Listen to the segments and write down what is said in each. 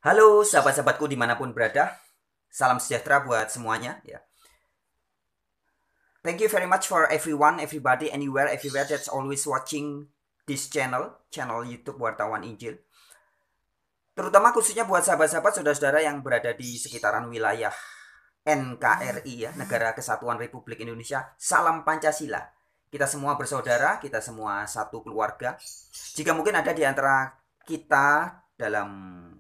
Halo sahabat-sahabatku dimanapun berada, salam sejahtera buat semuanya ya. Thank you very much for everyone, everybody, anywhere, everywhere that's always watching this channel YouTube Wartawan Injil. Terutama khususnya buat sahabat-sahabat saudara-saudara yang berada di sekitaran wilayah NKRI ya, Negara Kesatuan Republik Indonesia. Salam Pancasila. Kita semua bersaudara, kita semua satu keluarga. Jika mungkin ada di antara kita dalam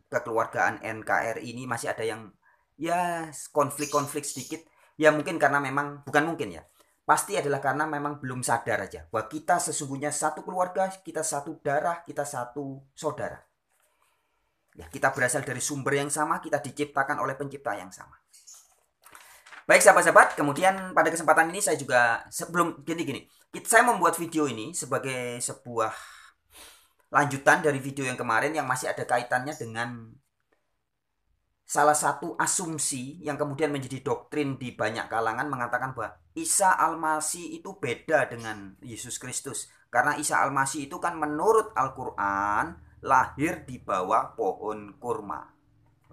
kekeluargaan NKRI ini masih ada yang ya konflik-konflik sedikit, ya mungkin karena memang bukan mungkin ya. Pasti adalah karena memang belum sadar aja bahwa kita sesungguhnya satu keluarga, kita satu darah, kita satu saudara. Ya, kita berasal dari sumber yang sama, kita diciptakan oleh pencipta yang sama. Baik sahabat-sahabat, kemudian pada kesempatan ini saya juga sebelum gini, saya membuat video ini sebagai sebuah lanjutan dari video yang kemarin yang masih ada kaitannya dengan salah satu asumsi yang kemudian menjadi doktrin di banyak kalangan mengatakan bahwa Isa Al-Masih itu beda dengan Yesus Kristus. Karena Isa Al-Masih itu kan menurut Al-Quran lahir di bawah pohon kurma.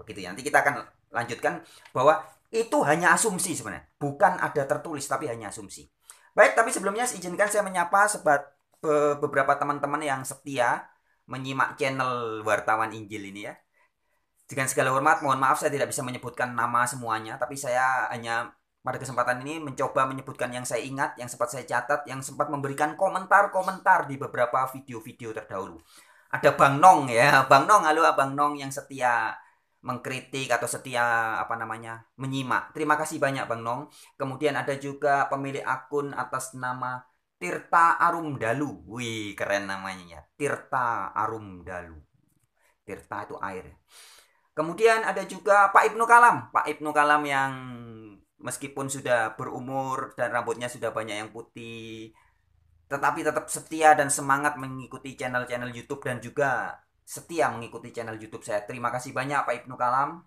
Begitu ya. Nanti kita akan lanjutkan bahwa itu hanya asumsi sebenarnya. Bukan ada tertulis tapi hanya asumsi. Baik, tapi sebelumnya izinkan saya menyapa beberapa teman-teman yang setia menyimak channel Wartawan Injil ini ya. Dengan segala hormat, mohon maaf saya tidak bisa menyebutkan nama semuanya, tapi saya hanya pada kesempatan ini mencoba menyebutkan yang saya ingat, yang sempat saya catat, yang sempat memberikan komentar-komentar di beberapa video-video terdahulu. Ada Bang Nong ya, Bang Nong, halo Bang Nong yang setia mengkritik atau setia menyimak. Terima kasih banyak Bang Nong. Kemudian ada juga pemilik akun atas nama Tirta Arumdalu. Wih, keren namanya ya. Tirta Arumdalu. Tirta itu air. Kemudian ada juga Pak Ibnu Kalam. Pak Ibnu Kalam yang meskipun sudah berumur dan rambutnya sudah banyak yang putih, tetapi tetap setia dan semangat mengikuti channel-channel YouTube dan juga setia mengikuti channel YouTube saya. Terima kasih banyak Pak Ibnu Kalam.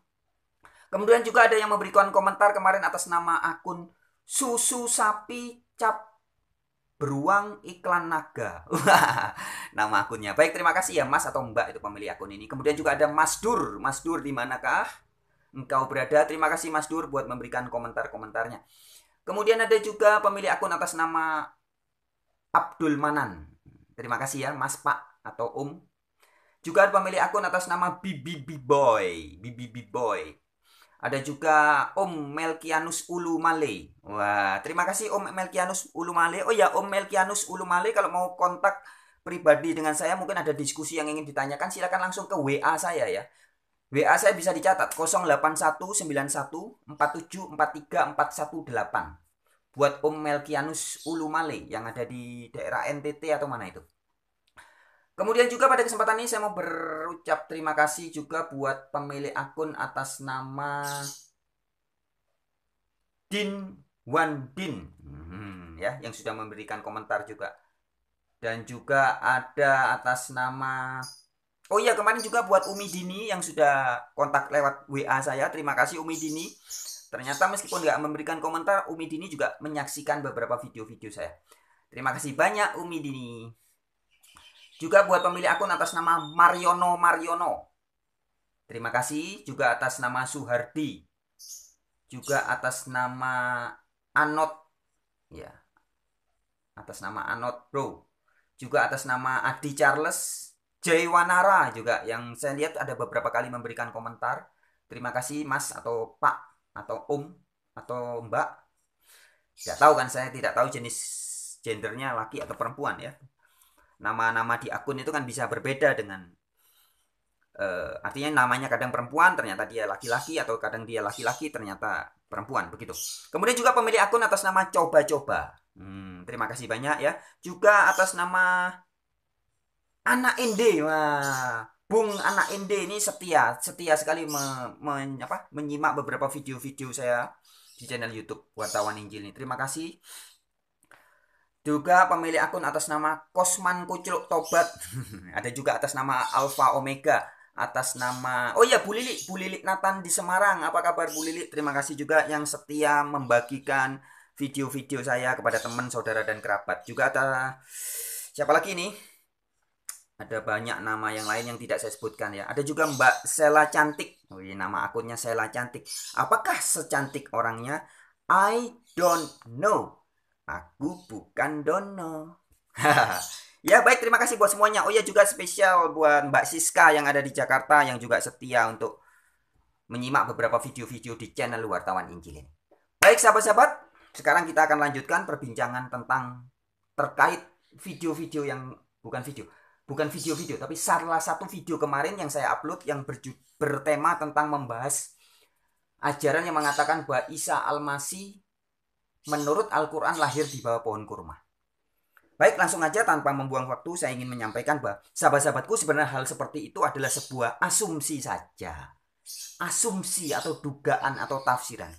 Kemudian juga ada yang memberikan komentar kemarin atas nama akun Susu Sapi Cap Beruang Iklan Naga. Nama akunnya. Baik, terima kasih ya Mas atau Mbak itu pemilik akun ini. Kemudian juga ada Mas Dur. Mas Dur di manakah engkau berada? Terima kasih Mas Dur buat memberikan komentar-komentarnya. Kemudian ada juga pemilik akun atas nama Abdul Manan. Terima kasih ya Mas Pak atau Juga ada pemilik akun atas nama BBB Boy. BBB Boy. Ada juga Om Melkianus Ulumale. Wah, terima kasih Om Melkianus Ulumale. Oh ya, Om Melkianus Ulumale kalau mau kontak pribadi dengan saya mungkin ada diskusi yang ingin ditanyakan silakan langsung ke WA saya ya. WA saya bisa dicatat 081914747418. Buat Om Melkianus Ulumale yang ada di daerah NTT atau mana itu. Kemudian juga pada kesempatan ini saya mau berucap terima kasih juga buat pemilik akun atas nama Din Wan Din ya yang sudah memberikan komentar juga. Dan juga ada atas nama oh iya kemarin juga buat Umi Dini yang sudah kontak lewat WA saya. Terima kasih Umi Dini. Ternyata meskipun nggak memberikan komentar, Umi Dini juga menyaksikan beberapa video-video saya. Terima kasih banyak Umi Dini. Juga buat pemilik akun atas nama Mariono Mariono. Terima kasih juga atas nama Suhardi. Juga atas nama Anot ya. Atas nama Anot Bro. Juga atas nama Adi Charles Jaywanara juga yang saya lihat ada beberapa kali memberikan komentar. Terima kasih Mas atau Pak atau Om atau Mbak. Tidak tahu kan saya tidak tahu jenis gendernya laki atau perempuan ya. Nama-nama di akun itu kan bisa berbeda dengan artinya namanya kadang perempuan ternyata dia laki-laki atau kadang dia laki-laki ternyata perempuan begitu. Kemudian juga pemilik akun atas nama coba-coba. Terima kasih banyak ya. Juga atas nama Anak Inde. Wah, Bung Anak Inde ini setia sekali menyimak beberapa video-video saya di channel YouTube Wartawan Injil ini. Terima kasih. Juga pemilik akun atas nama Kosman Kucluk Tobat. Ada juga atas nama Alpha Omega. Atas nama oh ya Bu Lilik Nathan di Semarang. Apa kabar Bu Lilik? Terima kasih juga yang setia membagikan video-video saya kepada teman, saudara dan kerabat. Juga ada siapa lagi ini? Ada banyak nama yang lain yang tidak saya sebutkan ya. Ada juga Mbak Sela Cantik. Oh, ini nama akunnya Sela Cantik. Apakah secantik orangnya? I don't know. Aku bukan Dono. Ya baik, terima kasih buat semuanya. Oh ya, juga spesial buat Mbak Siska yang ada di Jakarta yang juga setia untuk menyimak beberapa video-video di channel Wartawan Injil ini. Baik sahabat-sahabat, sekarang kita akan lanjutkan perbincangan tentang terkait video-video yang bukan video tapi salah satu video kemarin yang saya upload yang bertema tentang membahas ajaran yang mengatakan bahwa Isa Al-Masih menurut Al-Quran lahir di bawah pohon kurma. Baik, langsung aja tanpa membuang waktu saya ingin menyampaikan bahwa sahabat-sahabatku, sebenarnya hal seperti itu adalah sebuah asumsi saja. Asumsi atau dugaan atau tafsiran.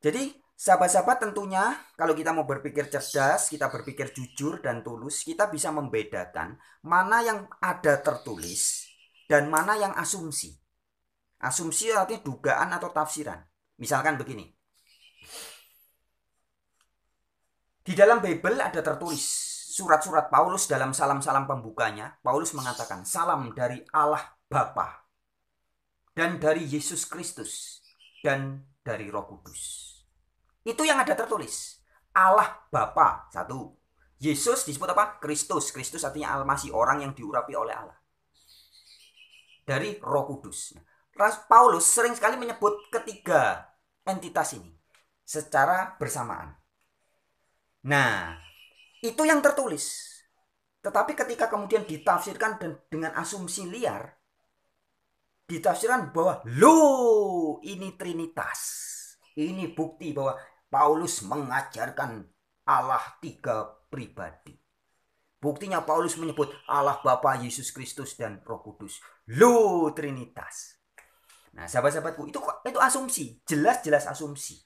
Jadi sahabat-sahabat, tentunya kalau kita mau berpikir cerdas, kita berpikir jujur dan tulus, kita bisa membedakan mana yang ada tertulis dan mana yang asumsi. Asumsi artinya dugaan atau tafsiran. Misalkan begini. Di dalam Bible ada tertulis surat-surat Paulus dalam salam-salam pembukanya. Paulus mengatakan, salam dari Allah Bapa dan dari Yesus Kristus dan dari Roh Kudus. Itu yang ada tertulis. Allah Bapa, satu. Yesus disebut apa? Kristus. Kristus artinya Al-Masih, orang yang diurapi oleh Allah. Dari Roh Kudus. Paulus sering sekali menyebut ketiga entitas ini secara bersamaan. Nah, itu yang tertulis. Tetapi ketika kemudian ditafsirkan dengan asumsi liar, ditafsirkan bahwa loh, ini Trinitas. Ini bukti bahwa Paulus mengajarkan Allah tiga pribadi. Buktinya Paulus menyebut Allah Bapa, Yesus Kristus, dan Roh Kudus. Loh, Trinitas. Nah, sahabat-sahabatku, itu asumsi. Jelas-jelas asumsi.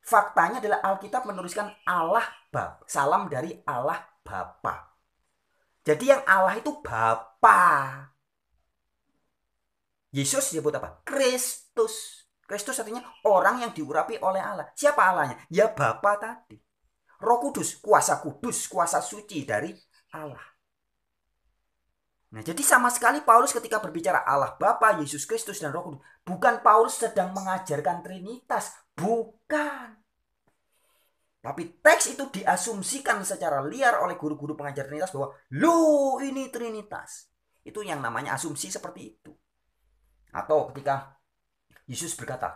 Faktanya adalah Alkitab menuliskan Allah Bapa. Salam dari Allah Bapa. Jadi yang Allah itu Bapa. Yesus disebut apa? Kristus. Kristus artinya orang yang diurapi oleh Allah. Siapa Allahnya? Ya Bapa tadi. Roh Kudus, kuasa suci dari Allah. Nah, jadi sama sekali Paulus ketika berbicara Allah Bapa, Yesus Kristus, dan Roh Kudus, bukan Paulus sedang mengajarkan Trinitas. Bukan. Tapi teks itu diasumsikan secara liar oleh guru-guru pengajar Trinitas bahwa loh, ini Trinitas. Itu yang namanya asumsi seperti itu. Atau ketika Yesus berkata,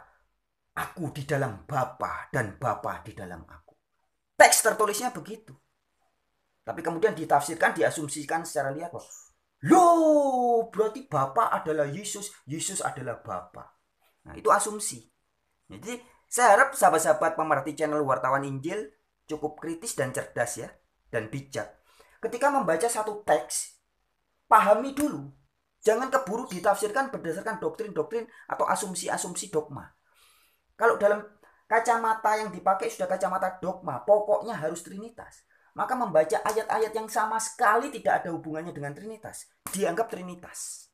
aku di dalam Bapa dan Bapa di dalam aku. Teks tertulisnya begitu. Tapi kemudian ditafsirkan, diasumsikan secara liar bahwa loh, berarti Bapa adalah Yesus, Yesus adalah Bapa. Nah, itu asumsi. Jadi saya harap sahabat-sahabat pemerhati channel Wartawan Injil cukup kritis dan cerdas ya, dan bijak. Ketika membaca satu teks, pahami dulu. Jangan keburu ditafsirkan berdasarkan doktrin-doktrin atau asumsi-asumsi dogma. Kalau dalam kacamata yang dipakai sudah kacamata dogma, pokoknya harus Trinitas. Maka membaca ayat-ayat yang sama sekali tidak ada hubungannya dengan Trinitas, dianggap Trinitas.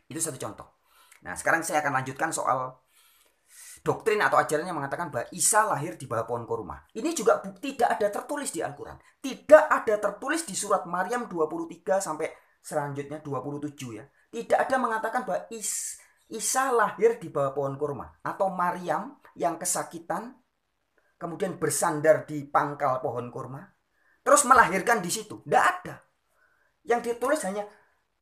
Itu satu contoh. Nah, sekarang saya akan lanjutkan soal doktrin atau ajaran yang mengatakan bahwa Isa lahir di bawah pohon kurma. Ini juga bukti tidak ada tertulis di Al-Quran. Tidak ada tertulis di surat Maryam 23 sampai selanjutnya 27 ya. Tidak ada mengatakan bahwa Isa lahir di bawah pohon kurma. Atau Maryam yang kesakitan kemudian bersandar di pangkal pohon kurma. Terus melahirkan di situ. Tidak ada. Yang ditulis hanya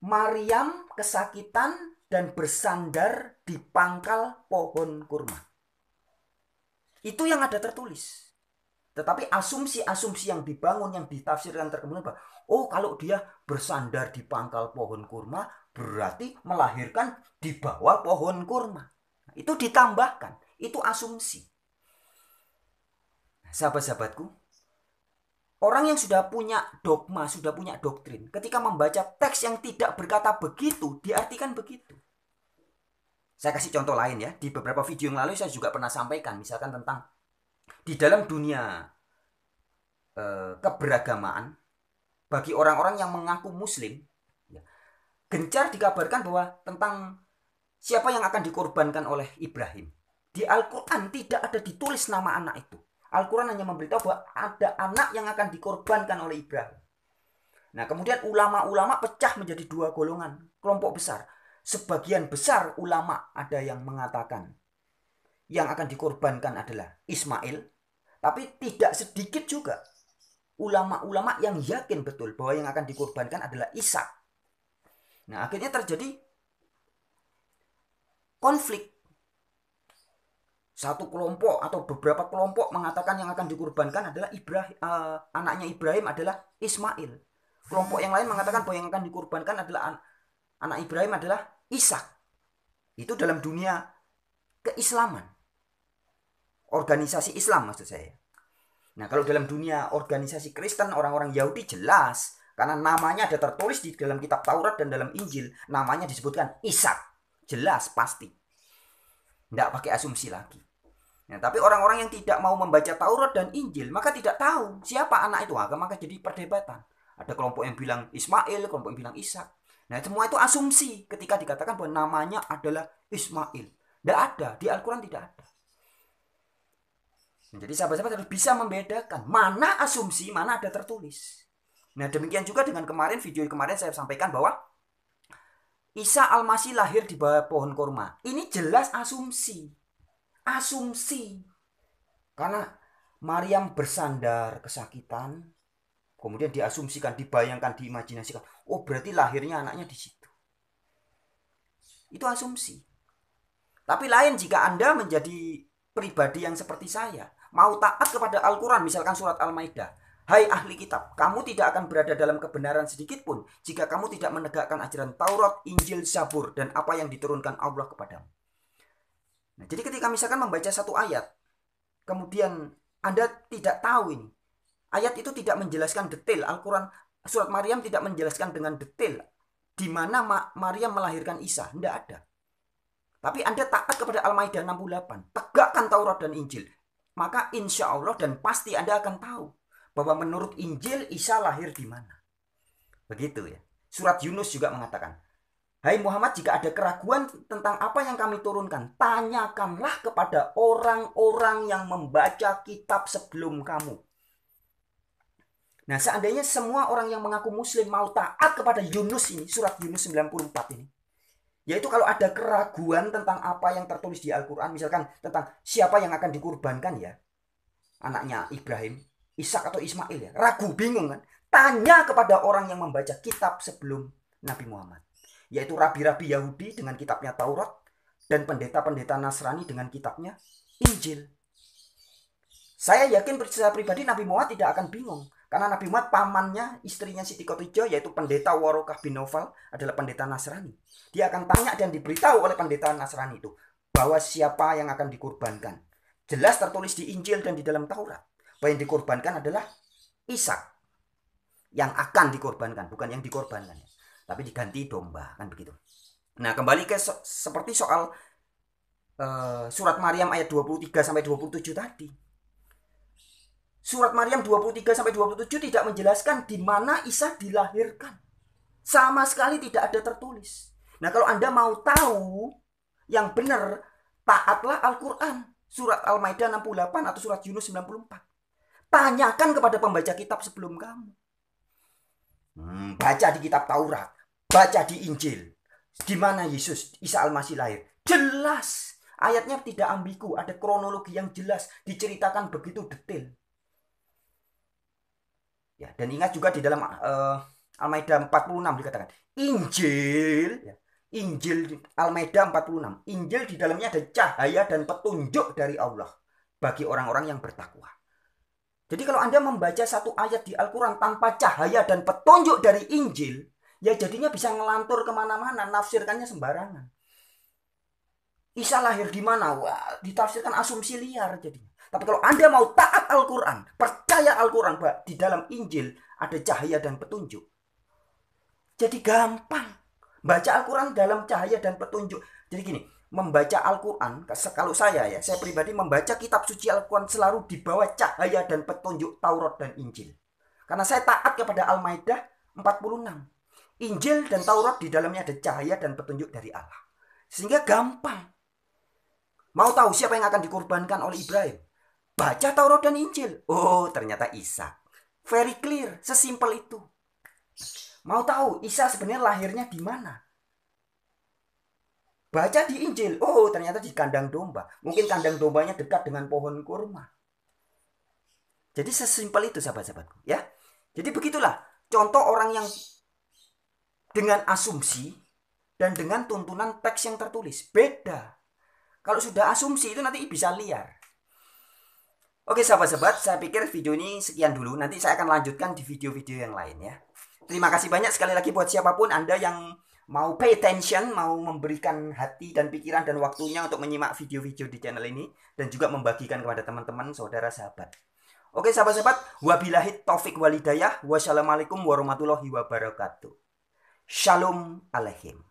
Maryam kesakitan dan bersandar di pangkal pohon kurma. Itu yang ada tertulis. Tetapi asumsi-asumsi yang dibangun, yang ditafsirkan terkemudian bahwa oh, kalau dia bersandar di pangkal pohon kurma berarti melahirkan di bawah pohon kurma. Itu ditambahkan, itu asumsi. Sahabat-sahabatku, orang yang sudah punya dogma, sudah punya doktrin, ketika membaca teks yang tidak berkata begitu, diartikan begitu. Saya kasih contoh lain ya. Di beberapa video yang lalu saya juga pernah sampaikan, misalkan tentang di dalam dunia keberagamaan, bagi orang-orang yang mengaku muslim, ya, gencar dikabarkan bahwa tentang siapa yang akan dikorbankan oleh Ibrahim. Di Al-Quran tidak ada ditulis nama anak itu. Al-Quran hanya memberitahu bahwa ada anak yang akan dikorbankan oleh Ibrahim. Nah, kemudian ulama-ulama pecah menjadi dua golongan, kelompok besar. Sebagian besar ulama ada yang mengatakan yang akan dikorbankan adalah Ismail, tapi tidak sedikit juga ulama-ulama yang yakin betul bahwa yang akan dikorbankan adalah Ishak. Nah, akhirnya terjadi konflik. Satu kelompok atau beberapa kelompok mengatakan yang akan dikorbankan adalah anaknya Ibrahim adalah Ismail. Kelompok yang lain mengatakan bahwa yang akan dikorbankan adalah anak Ibrahim adalah Ishak. Itu dalam dunia keislaman. Organisasi Islam maksud saya. Nah, kalau dalam dunia organisasi Kristen, orang-orang Yahudi jelas. Karena namanya ada tertulis di dalam kitab Taurat dan dalam Injil. Namanya disebutkan Ishak. Jelas, pasti. Tidak pakai asumsi lagi. Nah, tapi orang-orang yang tidak mau membaca Taurat dan Injil, maka tidak tahu siapa anak itu. Maka jadi perdebatan. Ada kelompok yang bilang Ismail, kelompok yang bilang Ishak. Nah, semua itu asumsi ketika dikatakan bahwa namanya adalah Ismail. Tidak ada, di Al-Quran tidak ada. Jadi sahabat-sahabat harus bisa membedakan mana asumsi, mana ada tertulis. Nah, demikian juga dengan video kemarin saya sampaikan bahwa Isa Al-Masih lahir di bawah pohon kurma. Ini jelas asumsi. Asumsi. Karena Maryam bersandar kesakitan, kemudian diasumsikan, dibayangkan, diimajinasikan. Oh, berarti lahirnya anaknya di situ. Itu asumsi. Tapi lain jika Anda menjadi pribadi yang seperti saya, mau taat kepada Al-Quran, misalkan surat Al-Maidah. Hai ahli kitab, kamu tidak akan berada dalam kebenaran sedikit pun jika kamu tidak menegakkan ajaran Taurat, Injil, Zabur, dan apa yang diturunkan Allah kepadamu. Nah, jadi ketika misalkan membaca satu ayat, kemudian Anda tidak tahu ini, ayat itu tidak menjelaskan detail. Al-Quran, surat Maryam tidak menjelaskan dengan detail di mana Maryam melahirkan Isa. Tidak ada. Tapi Anda taat kepada Al-Maidah 68, tegakkan Taurat dan Injil. Maka insya Allah dan pasti Anda akan tahu bahwa menurut Injil Isa lahir di mana. Begitu ya. Surat Yunus juga mengatakan, hai Muhammad, jika ada keraguan tentang apa yang kami turunkan, tanyakanlah kepada orang-orang yang membaca kitab sebelum kamu. Nah, seandainya semua orang yang mengaku muslim mau taat kepada Yunus ini, surat Yunus 94 ini, yaitu kalau ada keraguan tentang apa yang tertulis di Al-Quran, misalkan tentang siapa yang akan dikurbankan ya, anaknya Ibrahim, Ishak atau Ismail ya, ragu, bingung kan, tanya kepada orang yang membaca kitab sebelum Nabi Muhammad, yaitu rabi-rabi Yahudi dengan kitabnya Taurat dan pendeta-pendeta Nasrani dengan kitabnya Injil. Saya yakin secara pribadi Nabi Muhammad tidak akan bingung, karena Nabi Muhammad pamannya, istrinya Siti Khadijah, yaitu pendeta Warokah bin Naufal, adalah pendeta Nasrani. Dia akan tanya dan diberitahu oleh pendeta Nasrani itu bahwa siapa yang akan dikurbankan. Jelas tertulis di Injil dan di dalam Taurat bahwa yang dikorbankan adalah Ishak. Yang akan dikorbankan, bukan yang dikorbankan, tapi diganti domba, kan begitu. Nah, kembali ke seperti soal surat Maryam ayat 23 sampai 27 tadi. Surat Maryam 23 sampai 27 tidak menjelaskan di mana Isa dilahirkan. Sama sekali tidak ada tertulis. Nah, kalau Anda mau tahu yang benar, taatlah Al-Quran. Surat Al-Maidah 68 atau surat Yunus 94. Tanyakan kepada pembaca kitab sebelum kamu. Baca di kitab Taurat, baca di Injil. Di mana Yesus, Isa Al-Masih lahir. Jelas. Ayatnya tidak ambigu, ada kronologi yang jelas, diceritakan begitu detail. Ya, dan ingat juga di dalam Al-Maidah 46 dikatakan Injil, ya, Injil Al-Maidah 46. Injil di dalamnya ada cahaya dan petunjuk dari Allah bagi orang-orang yang bertakwa. Jadi kalau Anda membaca satu ayat di Al-Quran tanpa cahaya dan petunjuk dari Injil, ya jadinya bisa ngelantur kemana-mana, nafsirkannya sembarangan. Isa lahir di mana? Wah, ditafsirkan asumsi liar jadinya. Tapi kalau Anda mau taat Al-Quran, percaya Al-Quran bahwa di dalam Injil ada cahaya dan petunjuk, jadi gampang. Baca Al-Quran dalam cahaya dan petunjuk. Jadi gini, membaca Al-Quran, kalau saya pribadi membaca kitab suci Al-Quran selalu di bawah cahaya dan petunjuk Taurat dan Injil. Karena saya taat kepada Al-Maidah 46. Injil dan Taurat di dalamnya ada cahaya dan petunjuk dari Allah. Sehingga gampang. Mau tahu siapa yang akan dikorbankan oleh Ibrahim? Baca Taurat dan Injil. Oh, ternyata Isa. Very clear, sesimpel itu. Mau tahu Isa sebenarnya lahirnya di mana? Baca di Injil. Oh, ternyata di kandang domba. Mungkin kandang dombanya dekat dengan pohon kurma. Jadi sesimpel itu sahabat-sahabatku, ya. Jadi begitulah contoh orang yang dengan asumsi dan dengan tuntunan teks yang tertulis. Beda. Kalau sudah asumsi itu nanti bisa liar. Oke sahabat-sahabat, saya pikir video ini sekian dulu. Nanti saya akan lanjutkan di video-video yang lain ya. Terima kasih banyak sekali lagi buat siapapun Anda yang mau pay attention, mau memberikan hati dan pikiran dan waktunya untuk menyimak video-video di channel ini. Dan juga membagikan kepada teman-teman, saudara, sahabat. Oke sahabat-sahabat, wabillahi taufik walidayah. Wassalamualaikum warahmatullahi wabarakatuh. Shalom Aleichem.